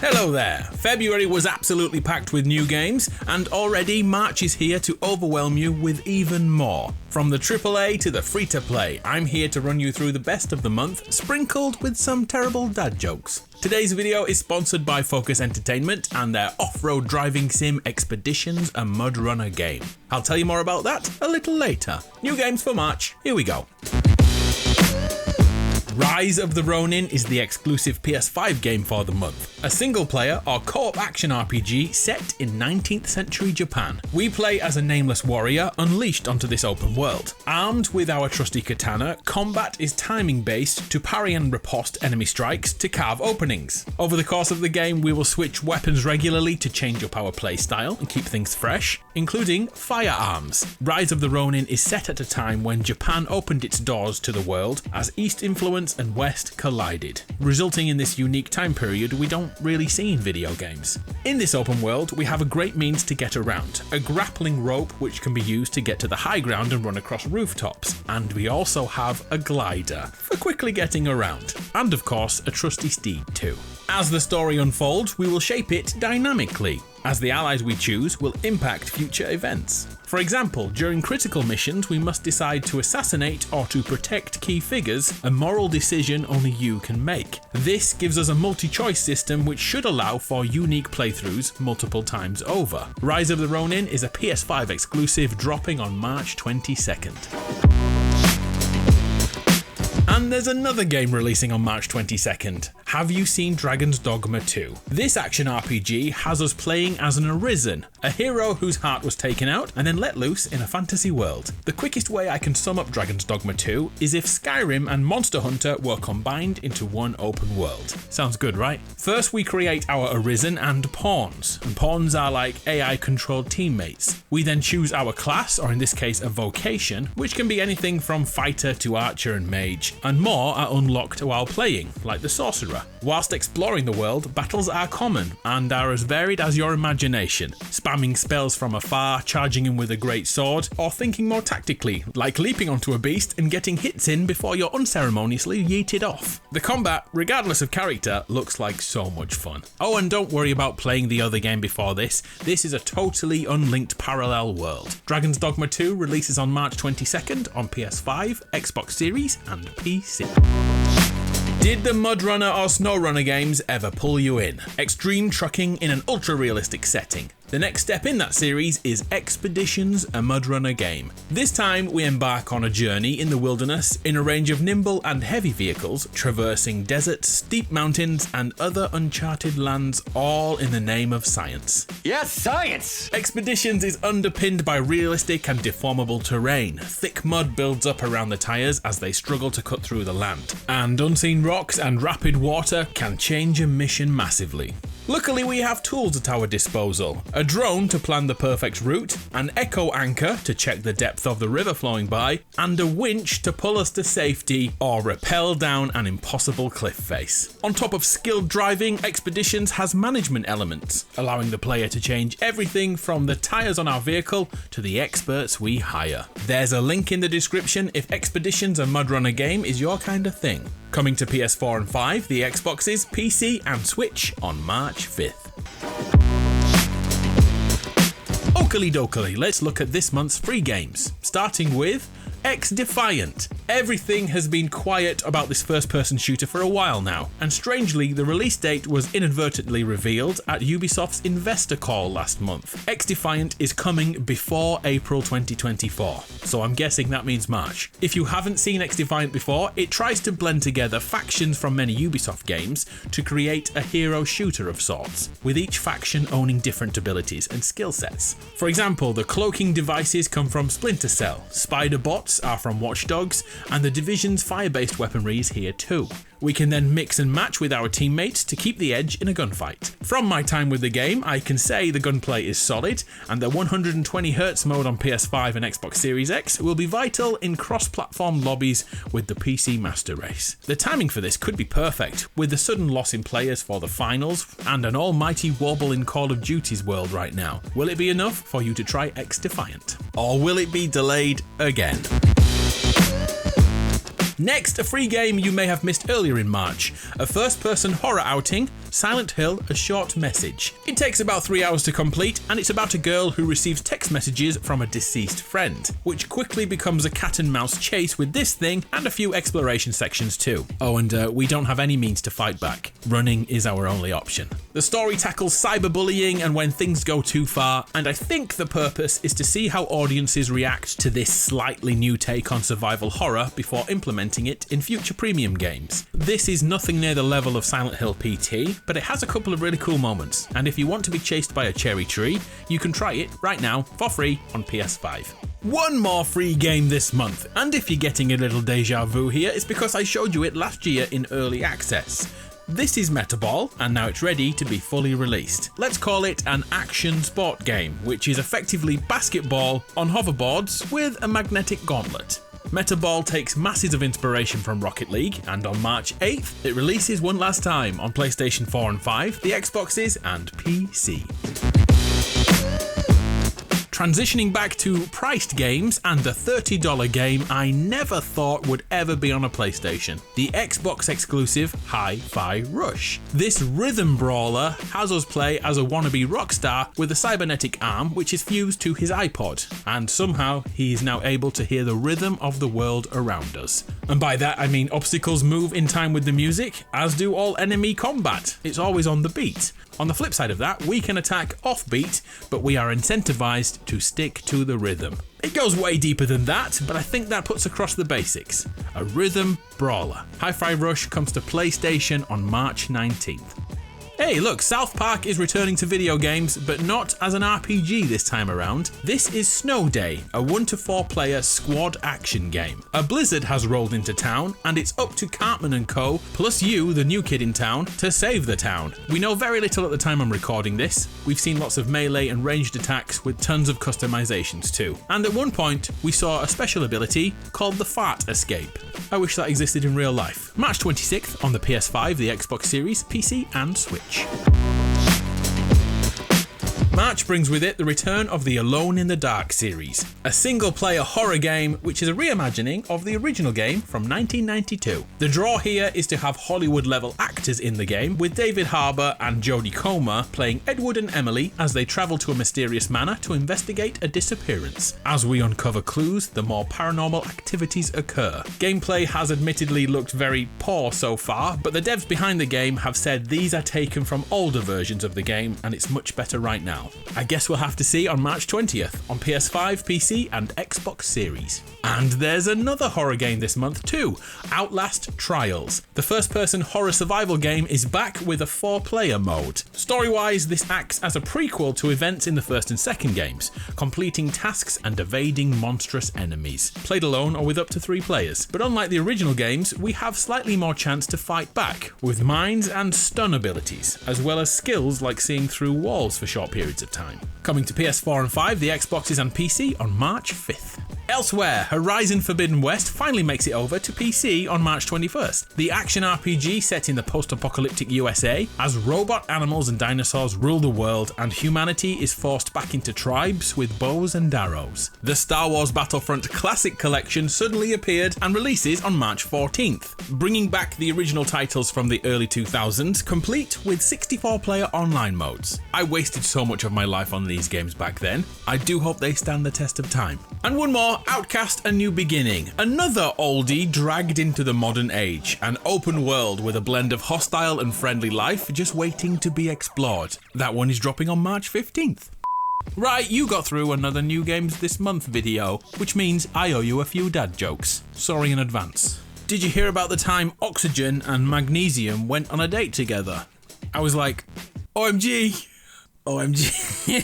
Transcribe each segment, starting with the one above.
Hello there. February was absolutely packed with new games, and already March is here to overwhelm you with even more. From the AAA to the free-to-play, I'm here to run you through the best of the month, sprinkled with some terrible dad jokes. Today's video is sponsored by Focus Entertainment and their off-road driving sim Expeditions, a MudRunner game. I'll tell you more about that a little later. New games for March, here we go. Rise of the Ronin is the exclusive PS5 game for the month. A single-player or co-op action RPG set in 19th century Japan. We play as a nameless warrior unleashed onto this open world. Armed with our trusty katana, combat is timing-based to parry and riposte enemy strikes to carve openings. Over the course of the game, we will switch weapons regularly to change up our playstyle and keep things fresh, including firearms. Rise of the Ronin is set at a time when Japan opened its doors to the world as East influence and West collided, resulting in this unique time period we don't really see in video games. In this open world, we have a great means to get around, a grappling rope which can be used to get to the high ground and run across rooftops, and we also have a glider for quickly getting around, and of course a trusty steed too. As the story unfolds, we will shape it dynamically, as the allies we choose will impact future events. For example, during critical missions we must decide to assassinate or to protect key figures, a moral decision only you can make. This gives us a multi-choice system which should allow for unique playthroughs multiple times over. Rise of the Ronin is a PS5 exclusive dropping on March 22nd. And there's another game releasing on March 22nd. Have you seen Dragon's Dogma 2? This action RPG has us playing as an Arisen, a hero whose heart was taken out and then let loose in a fantasy world. The quickest way I can sum up Dragon's Dogma 2 is if Skyrim and Monster Hunter were combined into one open world. Sounds good, right? First we create our Arisen and pawns. And pawns are like AI controlled teammates. We then choose our class, or in this case a vocation, which can be anything from fighter to archer and mage, and more are unlocked while playing, like the sorcerer. Whilst exploring the world, battles are common and are as varied as your imagination, spamming spells from afar, charging in with a great sword, or thinking more tactically, like leaping onto a beast and getting hits in before you're unceremoniously yeeted off. The combat, regardless of character, looks like so much fun. Oh, and don't worry about playing the other game before this is a totally unlinked parallel world. Dragon's Dogma 2 releases on March 22nd on PS5, Xbox Series and PC. Did the MudRunner or SnowRunner games ever pull you in? Extreme trucking in an ultra-realistic setting. The next step in that series is Expeditions, a MudRunner game. This time we embark on a journey in the wilderness in a range of nimble and heavy vehicles, traversing deserts, steep mountains and other uncharted lands, all in the name of science. Yes, science! Expeditions is underpinned by realistic and deformable terrain. Thick mud builds up around the tyres as they struggle to cut through the land. And unseen rocks and rapid water can change a mission massively. Luckily we have tools at our disposal. A drone to plan the perfect route, an echo anchor to check the depth of the river flowing by, and a winch to pull us to safety or rappel down an impossible cliff face. On top of skilled driving, Expeditions has management elements, allowing the player to change everything from the tyres on our vehicle to the experts we hire. There's a link in the description if Expeditions, a MudRunner game is your kind of thing. Coming to PS4 and 5, the Xboxes, PC and Switch on March 5th. Oakley dokley, let's look at this month's free games, starting with XDefiant. Everything has been quiet about this first-person shooter for a while now, and strangely the release date was inadvertently revealed at Ubisoft's investor call last month. XDefiant is coming before April 2024, so I'm guessing that means March. If you haven't seen XDefiant before, it tries to blend together factions from many Ubisoft games to create a hero shooter of sorts, with each faction owning different abilities and skill sets. For example, the cloaking devices come from Splinter Cell, spider bots are from Watch Dogs, and the Division's fire-based weaponry is here too. We can then mix and match with our teammates to keep the edge in a gunfight. From my time with the game, I can say the gunplay is solid, and the 120Hz mode on PS5 and Xbox Series X will be vital in cross-platform lobbies with the PC Master Race. The timing for this could be perfect, with the sudden loss in players for the finals and an almighty wobble in Call of Duty's world right now. Will it be enough for you to try XDefiant? Or will it be delayed again? Next, a free game you may have missed earlier in March. A first-person horror outing, Silent Hill: A Short Message. It takes about 3 hours to complete, and it's about a girl who receives text messages from a deceased friend, which quickly becomes a cat and mouse chase with this thing and a few exploration sections too. Oh, and we don't have any means to fight back. Running is our only option. The story tackles cyberbullying and when things go too far, and I think the purpose is to see how audiences react to this slightly new take on survival horror before implementing it in future premium games. This is nothing near the level of Silent Hill PT, but it has a couple of really cool moments, and if you want to be chased by a cherry tree, you can try it right now for free on PS5. One more free game this month, and if you're getting a little deja vu here, it's because I showed you it last year in early access. This is Metaball, and now it's ready to be fully released. Let's call it an action sport game, which is effectively basketball on hoverboards with a magnetic gauntlet. Metaball takes masses of inspiration from Rocket League, and on March 8th, it releases one last time on PlayStation 4 and 5, the Xboxes, and PC. Transitioning back to priced games and a $30 game I never thought would ever be on a PlayStation. The Xbox exclusive HiFi Rush. This rhythm brawler has us play as a wannabe rock star with a cybernetic arm which is fused to his iPod, and somehow he is now able to hear the rhythm of the world around us. And by that I mean obstacles move in time with the music, as do all enemy combat. It's always on the beat. On the flip side of that, we can attack off-beat, but we are incentivized to stick to the rhythm. It goes way deeper than that, but I think that puts across the basics. A rhythm brawler. HiFi Rush comes to PlayStation on March 19th. Hey look, South Park is returning to video games, but not as an RPG this time around. This is Snow Day, a 1 to 4 player squad action game. A blizzard has rolled into town, and it's up to Cartman and co, plus you, the new kid in town, to save the town. We know very little at the time I'm recording this. We've seen lots of melee and ranged attacks with tons of customizations too. And at one point, we saw a special ability called the Fart Escape. I wish that existed in real life. March 26th on the PS5, the Xbox Series, PC and Switch. March brings with it the return of the Alone in the Dark series, a single-player horror game which is a reimagining of the original game from 1992. The draw here is to have Hollywood-level actors in the game, with David Harbour and Jodie Comer playing Edward and Emily as they travel to a mysterious manor to investigate a disappearance. As we uncover clues, the more paranormal activities occur. Gameplay has admittedly looked very poor so far, but the devs behind the game have said these are taken from older versions of the game and it's much better right now. I guess we'll have to see on March 20th on PS5, PC and Xbox Series. And there's another horror game this month too, Outlast Trials. The first-person horror survival game is back with a 4-player mode. Story-wise, this acts as a prequel to events in the first and second games, completing tasks and evading monstrous enemies. Played alone or with up to 3 players. But unlike the original games, we have slightly more chance to fight back, with mines and stun abilities, as well as skills like seeing through walls for short periods of time. Coming to PS4 and 5, the Xboxes and PC on March 5th. Elsewhere, Horizon Forbidden West finally makes it over to PC on March 21st. The action RPG set in the post-apocalyptic USA as robot animals and dinosaurs rule the world and humanity is forced back into tribes with bows and arrows. The Star Wars Battlefront Classic Collection suddenly appeared and releases on March 14th, bringing back the original titles from the early 2000s, complete with 64-player online modes. I wasted so much of my life on these games back then. I do hope they stand the test of time. And one more, Outcast: A New Beginning. Another oldie dragged into the modern age. An open world with a blend of hostile and friendly life just waiting to be explored. That one is dropping on March 15th. Right, you got through another New Games This Month video, which means I owe you a few dad jokes. Sorry in advance. Did you hear about the time oxygen and magnesium went on a date together? I was like, OMG. OMG.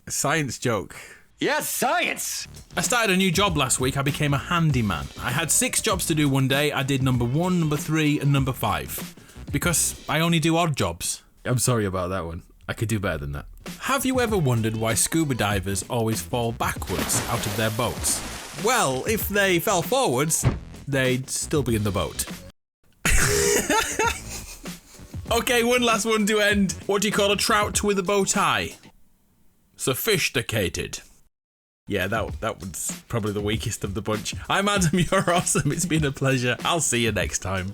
Science joke. Yes, science! I started a new job last week. I became a handyman. I had 6 jobs to do one day. I did number 1, number 3 and number 5. Because I only do odd jobs. I'm sorry about that one. I could do better than that. Have you ever wondered why scuba divers always fall backwards out of their boats? Well, if they fell forwards, they'd still be in the boat. Okay, one last one to end. What do you call a trout with a bow tie? Sophisticated. Yeah, that was probably the weakest of the bunch. I'm Adam, you're awesome. It's been a pleasure. I'll see you next time.